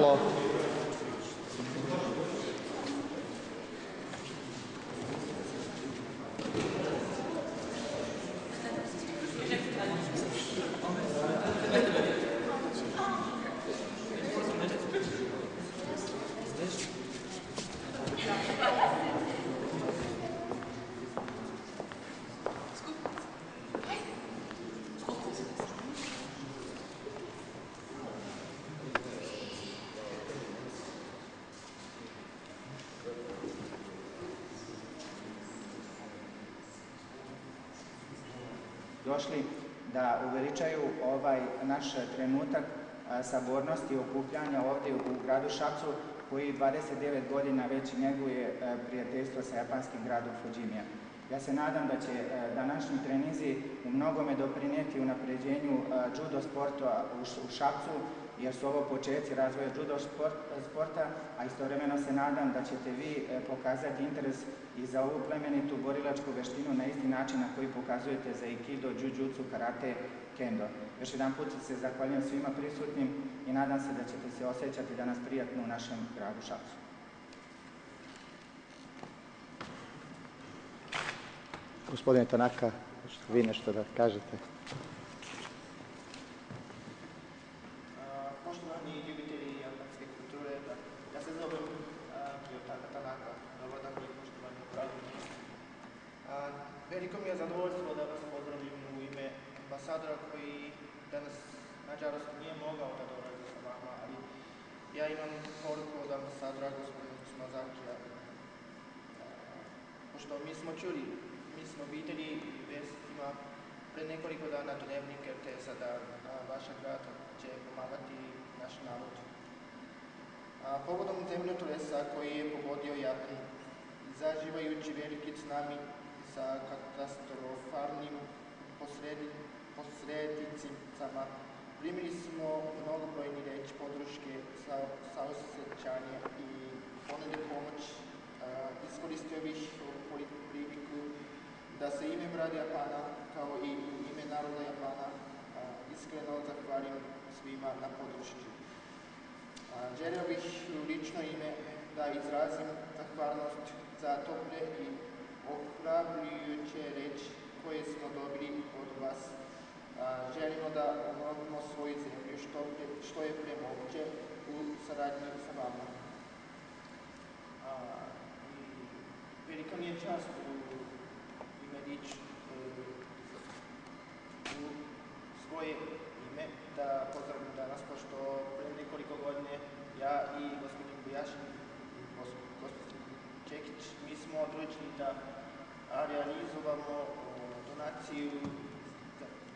malo. Došli da uveličaju ovaj naš trenutak sabornosti i okupljanja ovdje u gradu Šapcu, koji 29 godina već njeguje prijateljstvo sa japanskim gradom Fudžimijem. Ja se nadam da će današnji treninzi u mnogome doprinijeti unapređenju judo sporta u Šapcu, jer su ovo početci razvoja judo sporta, a istovremeno se nadam da ćete vi pokazati interes i za ovu plemenitu borilačku veštinu na isti način na koji pokazujete za aikido, jujutsu, karate, kendo. Još jedan put se zahvaljujem svima prisutnim i nadam se da ćete se osjećati danas prijatno u našem gradu Šapcu. Gospodine Tanaka, vi nešto da kažete? Poštovani ljubitelji japanske kulture, ja se zovem Kiyotaka Tanaka. Dobar dan i poštovani upravljeni. Veliko mi je zadovoljstvo da vas pozdravim u ime ambasadora koji danas, nažalost, nije mogao da dolazi sa vama, ali ja imam poruku od ambasadora gospodina Tsunazakija. Pošto mi smo čuli, mi smo vidjeli vestima pred nekoliko dana dnevnik RTS-a da vaša grad će pomagati naš narod. Povodom zemljotresa koji je pogodio Japan, izazivajući veliki tsunami sa katastrofalnim posljedicama, primili smo mnogobrojni reč podrške, saosjećanja i ponude pomoć. Iskoristio bih priliku da se ime Vlade Japana, kao i ime naroda Japana, iskreno zahvalim svima na podršci. Želio bih u lično ime da izrazim zahvalnost za tople i ohrabrujuće reči koje smo dobili od vas. Želimo da obnovimo svoju zemlju što je pre moguće u saradnji sa vama. Velika mi je čast u svoje ime da pozdravim danas, pošto pre nekoliko godine ja i gospodin Bujašin i gospodin Čekić, mi smo odlučili da realizujemo donaciju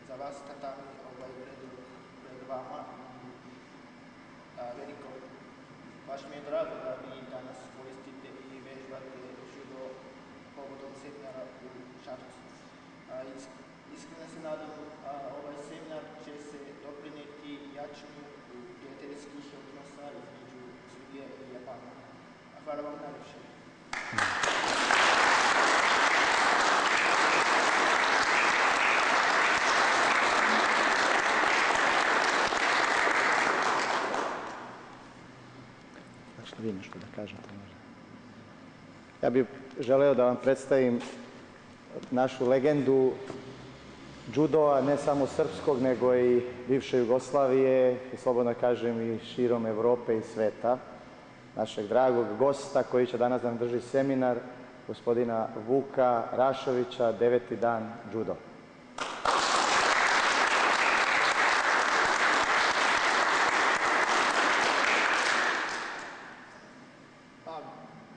za vas tatami pred vama. Veliko, baš mi je drago da vi danas koristite i vežbate judo povodom seminara u Šapcu. Iskreno se nadam, ovaj seminar će se doprinijeti jačanju prijateljskih odnosa između Srbije i Japana. Hvala vam najviše. Vi nešto da kažete možda? Ja bih želeo da vam predstavim našu legendu judoa, ne samo srpskog, nego i bivše Jugoslavije, i slobodno kažem i širom Evrope i sveta. Našeg dragog gosta koji će danas nam drži seminar, gospodina Vuka Rašovića, 9. dan judo.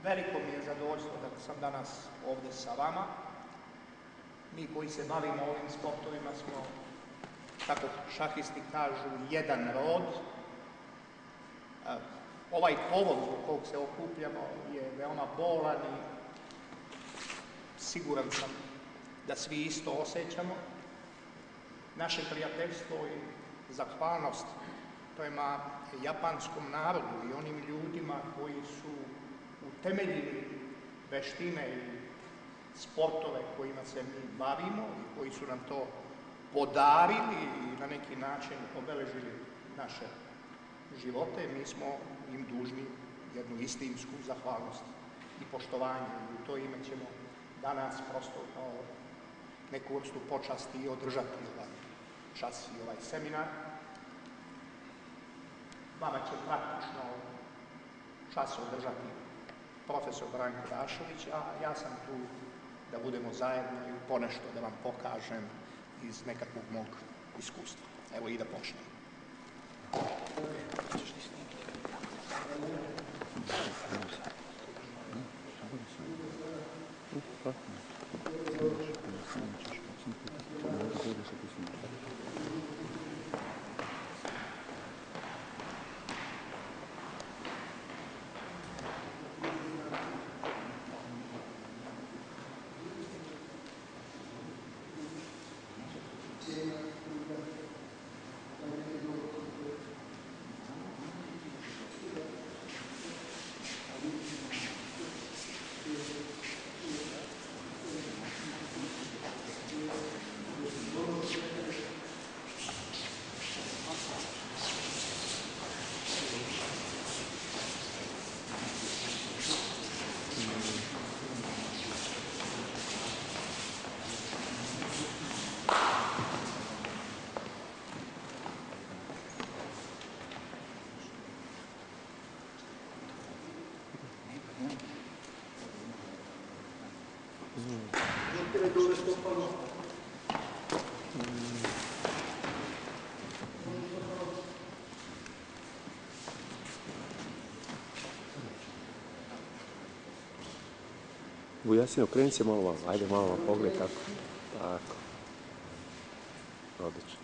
Veliko mi je zadovoljstvo da sam danas ovdje sa vama. Mi koji se bavimo ovim sportovima smo, kako šahisti kažu, jedan rod. Ovaj povod zbog kog se okupljamo je veoma bolan i siguran sam da svi isto osjećamo. Naše prijateljstvo i zahvalnost prema japanskom narodu i onim ljudima koji su utemeljili veštine i sportove kojima se mi bavimo i koji su nam to podarili i na neki način obeležili naše živote, mi smo im dužni jednu istinsku zahvalnost i poštovanje. I u to ime ćemo danas prosto kao neku vrstu počasti i održati ovaj čas i ovaj seminar. Vama će praktično čas održati profesor Branko Rašović, a ja sam tu da budemo zajedno i ponešto da vam pokažem iz nekakvog mog iskustva. Evo i da počnemo. Vujasin, okreni se malo vam, ajde malo vam pogled tako. Tako. Odlično.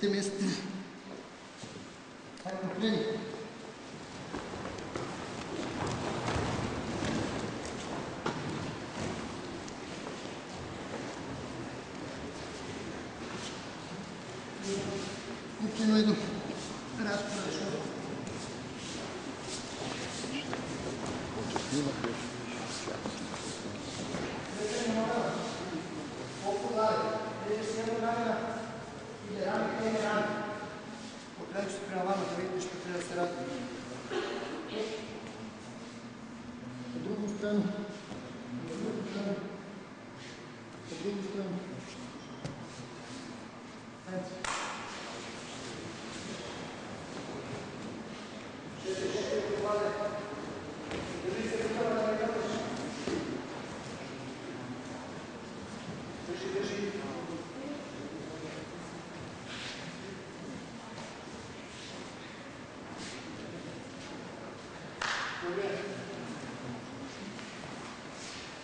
Te mjeste. Ajmo, kreni. Ukinu idu. Raspored.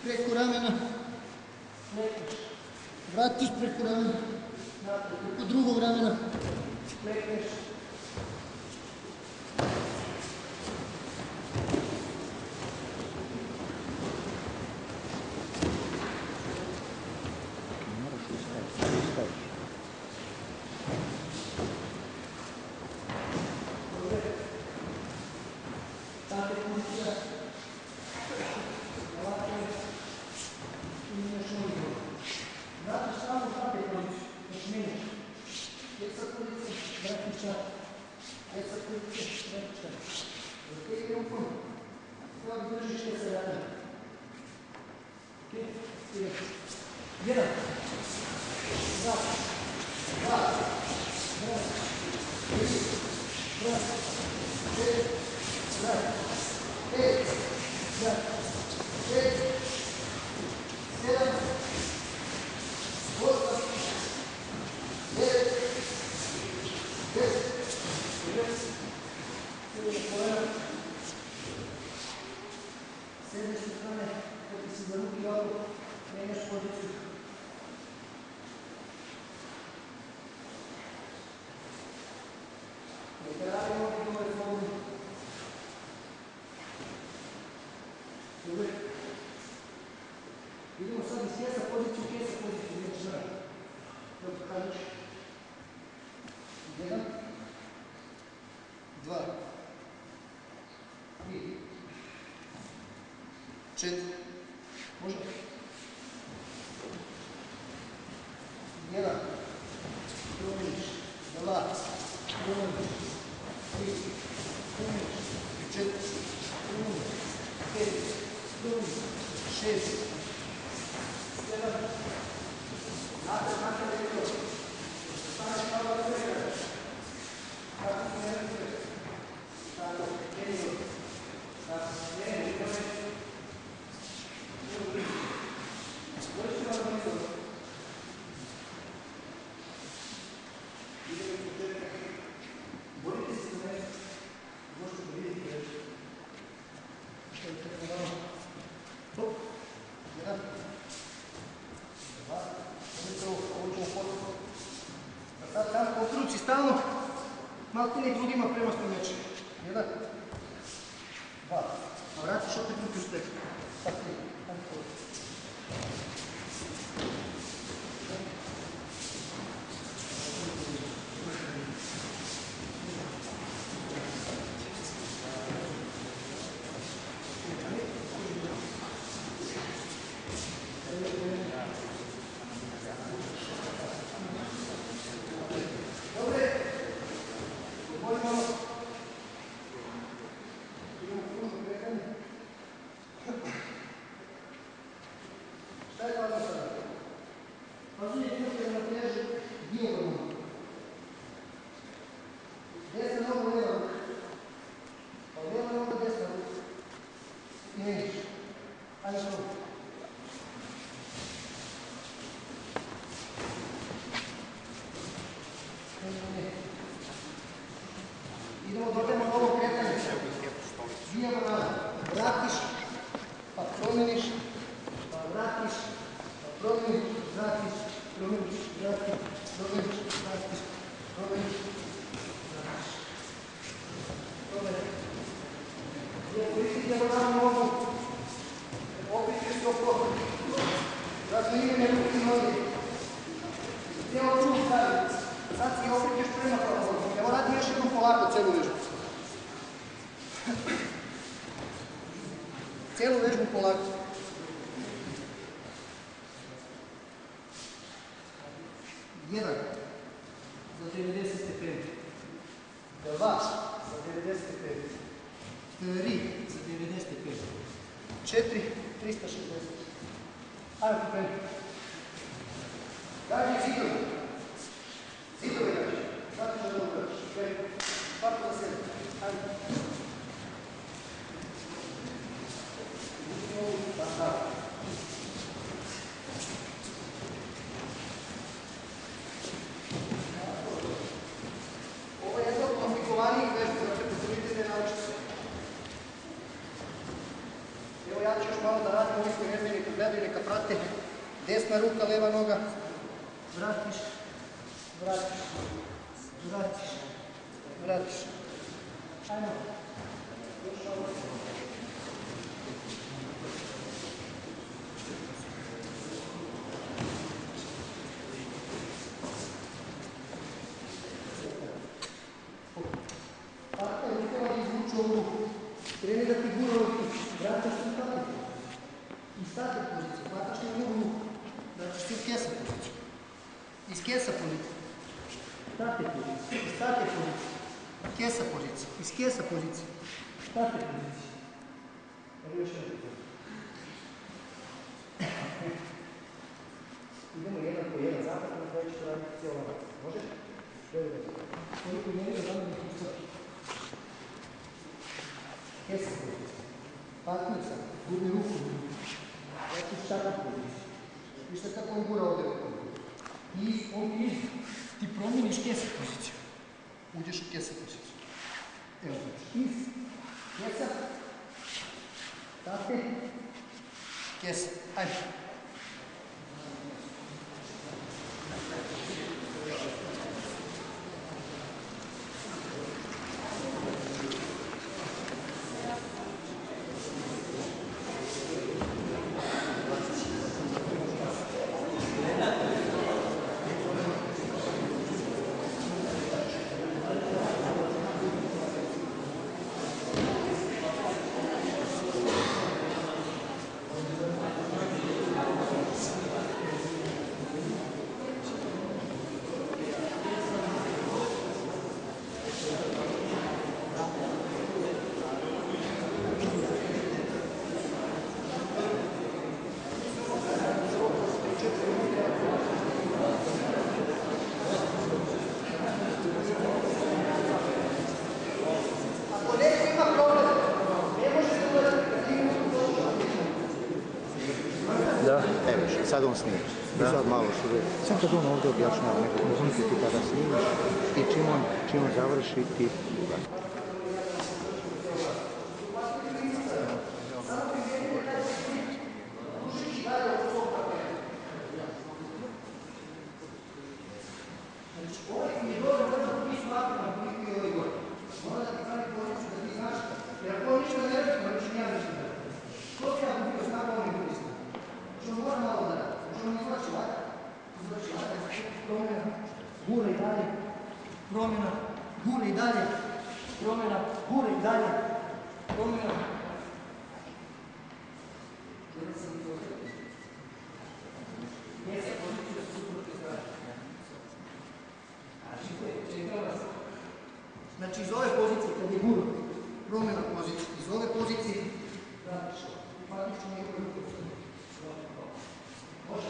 Preko ramena, vratiš preko ramena, preko drugog ramena. klekneš. Moraš ustaviš. Tate pozicija. Ovako je. I mijenjaš nogi. Vratiš samo tate poziciju. Još mijenjaš. Djeca pozicija, vratiš čar. Djeca pozicija, vratiš čar. Ok, rukom. Sada držiš te se vrati. Ok, idem. 1. 2. 2. 3. 4. 5, 6, 7, 8, 9, 10, 11, sedneš sa strane, kada si za ruki ovako, menjaš poziciju. Neka radimo ovdje dole slobodno. Dobro. Idemo sad iz kesa poziciju, idemo sve. Dobro, kažeš. 1, 2, 3, 4, može? 1, promeniš, 2, promeniš, 3, promeniš, 4, promeniš, 5, promeniš, 6, 7, napred, rekao. Staneš malo da se igraš. Tako se ne razviješ. Tako, jedino. Tako, jedino. Dođi malo da mi dobro. Idemo iz početka. Borite se za nešto. Možete da vidite nešto. Što je treba malo. Hop. 1. 2. Ovo ćemo potpuno. A sad tam okruci stalno. Maltene grudima prema spremljači. 1. 2. A vratiš opet ruke u steku. Sad 3. Tam potpuno. Šta je važno sada? Važno je imati ravnotežu dijagonalno. Desna noga, lijeva ruka. Pa lijeva noga, desna ruka. I menjaš. Ajde što? Idemo da odemo novo kretanje. Dijagonalno. Vratiš, pa promeniš, pa vratiš, pa promeniš, vratiš, promeniš, vratiš, promeniš, vratiš, promeniš, vratiš. Promeniš. Nije koristi dijagonalnu nogu. Opićeš se oko. Zato imene ruke i noge. Cijelo tu stavi. Sad si opićeš prema pravo. Evo radi još jednom polako celu vežbu. Cijelu vežbu polako. 1 za 90 stepeni. 2 za 90 stepeni. 3 za 90 stepeni. 4, 360. Ajmo stepeni. Gađi zidovi. Zidovi gađi. Znate što da ugrađiš. Parko za sebe. Ajmo. Ovo je jedno od komplikovanijih vežbi, znači predstavite ne naučite se. Evo ja ću još malo da radim, ovi koji ne znaju neka gledaju, neka prate. Desna ruka, leva noga. Vratiš, vratiš, vratiš. vratiš. Ajmo. Partner, uspjeva da izvuče ovu ruku. Kreni da ti gura ovaj put. Vratiš se u tate. Iz tate pozicije. Hvataš na njegovu ruku. Vratiš se u kesa poziciju. Iz kesa pozicije. Tate pozicije. Iz tate pozicije. Kesa pozicije. Iz kesa pozicije. Tate pozicije. Evo još jedan pozicije. Idemo jedan po jedan zapad na koji ćete raditi cijelo vrata. Može? Koliko je mjerio znam da ih ustati. Kesa pozicija. Partner sam. Gurni ruku. Vratiš tate pozicije. Vište kako on gura ovdje rukom. I ovdje ti promijeniš kesa poziciju. Uđeš u kesa poziciju. Evo znači. Iz kesa. Tate. Kesa. Ajde. Sad on snima. I sad malo što je. Sad kad on ovdje objašnjava neku poziciju, ti kada snimaš i čim on završi, ti... Gura i dalje, promjena, gura i dalje, promjena, gura i dalje, promjena. Znači iz ove pozicije, kad je gura, promjena pozicije, iz ove pozicije, vratiš, praktično nije gura. Može?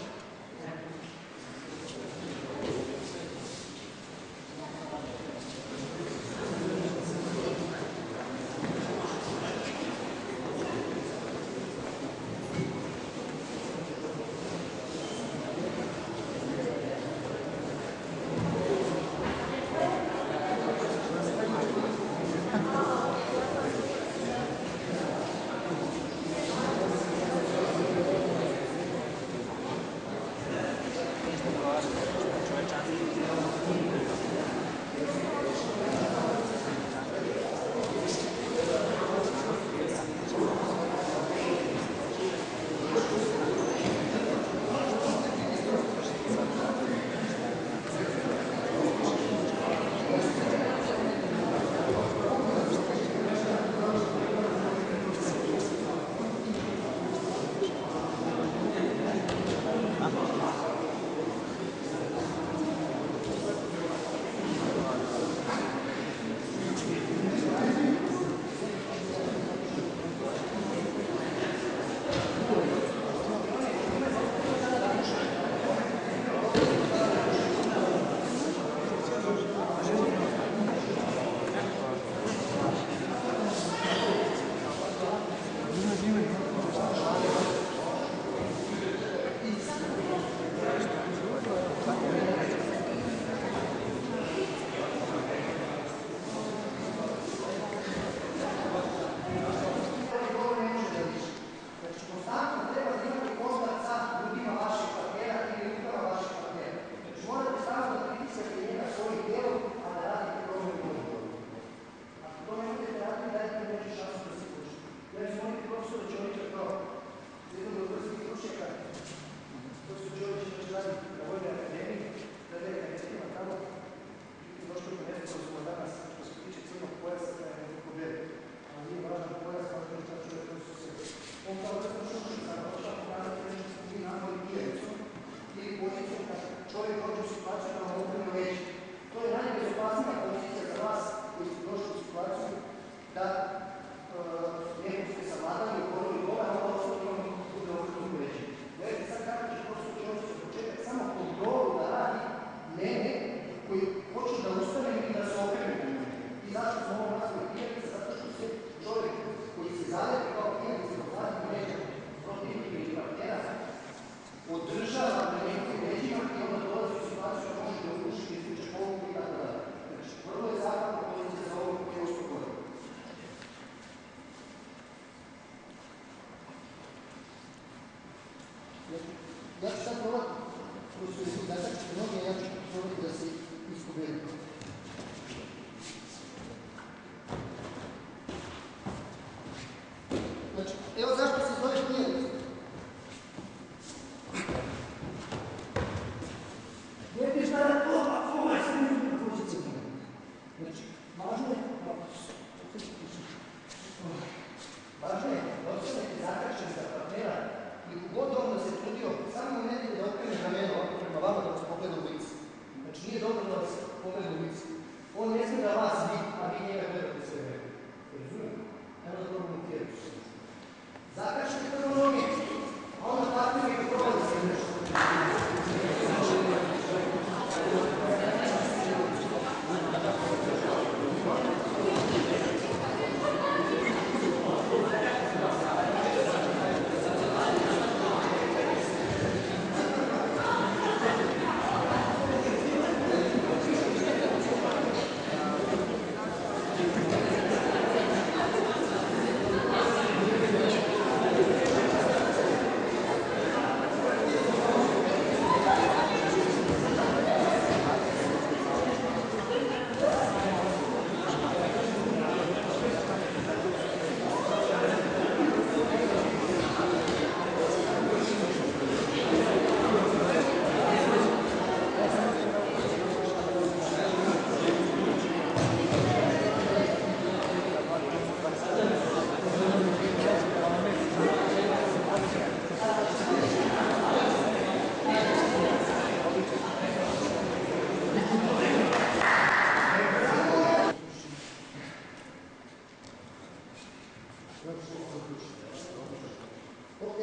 Ja ću sad probati, koji su i zakačite noge, ja ću probati da se iskubim. Znači, evo zašto se zove prijatelj. Gledajte šta je to, ovo je sve na poziciju. Znači, važno je, da ostanete zakačeni za partnera i kogod on da se trudio, samo ne da okrene rameno ovako prema vama da vas pogleda u lice. Znači, nije dobro da vas pogleda u lice. On ne zna da vas vidi, a vi njega gledate sve vreme. Razumijem? Evo da probamo tjeruću. Zakačite prvo noge, a onda partneri ga probali da se nešto.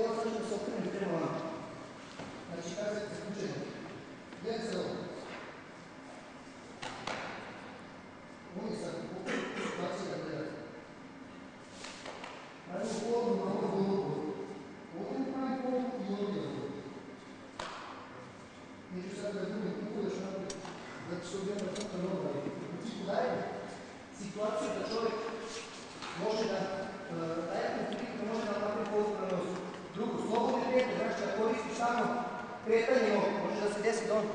Evo sad ćemo se okrenuti prema vam. Znači, kada se isključeno. Jedan se ovo. Oni sad situaciju da gledate. Radimo polu na ovu golubu. Ovdje pravim polu i ovdje golubu. Neću sad da drugim kuku još naprijed. Zato što ovdje jedna puta noga. U principu daje situaciju da čovjek može da daje konflikt, da može da napravi polu na nosu. Drugo, slobodne kretanje, znači da koristiš samo kretanje nogu, može da se desi da on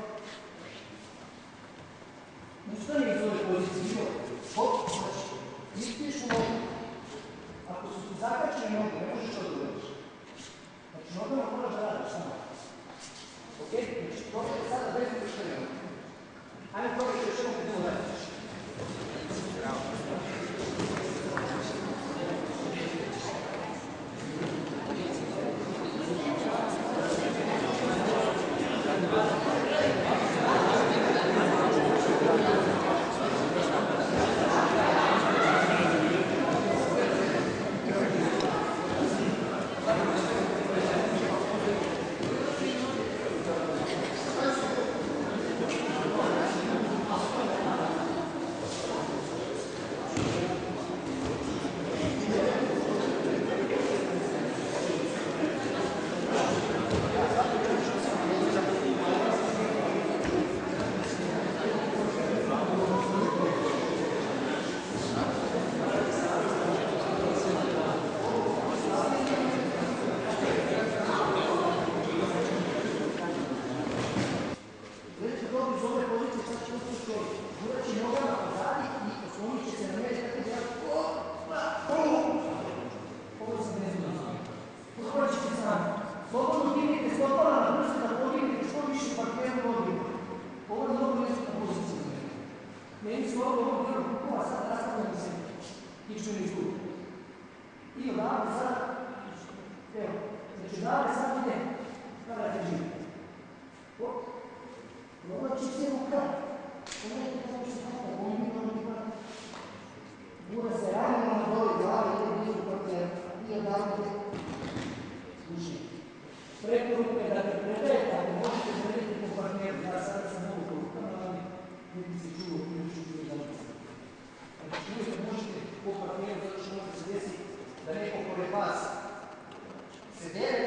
ustane iz ove pozicije, hop, znači, ispiješ u nogu. Ako su ti zakačene noge, ne možeš to da uradiš. Znači, nogama moraš da radiš samo. Ok? Znači, probajte sada bez ukrštene noge. Ajmo probajte još jednom kada ovo radiš. Bravo. Se deve